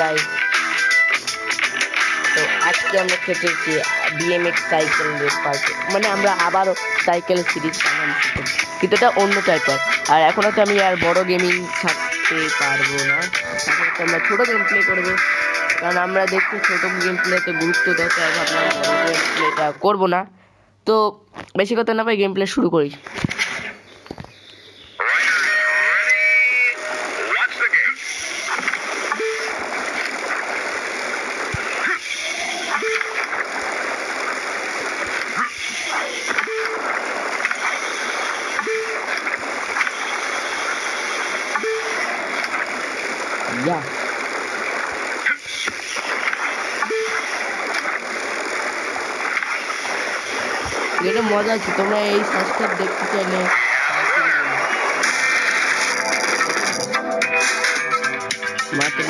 Guys, তো আজকে আমরা খেতেছি BMX সাইকেল রেস পার্কে, মানে আমরা আবারও সাইকেল সিরিজ বানানো শিখেছি, কিন্তু এটা অন্য টাইপের। আর এখনো তো আমি আর বড় গেমিং থাকতে পারবো না, এখন তো আমরা ছোট গেম প্লে করবো, কারণ আমরা দেখছি ছোট গেম প্লেতে গুরুত্ব দেয়, তাই ভাবলাম বড় গেম প্লেটা করবো না। তো বেশি কথা না ভাই, গেম প্লে শুরু করি। ইয়া এটা মজা আছে, তোমরা এই সাবস্ক্রাইব দেখতে চাইলে মাকে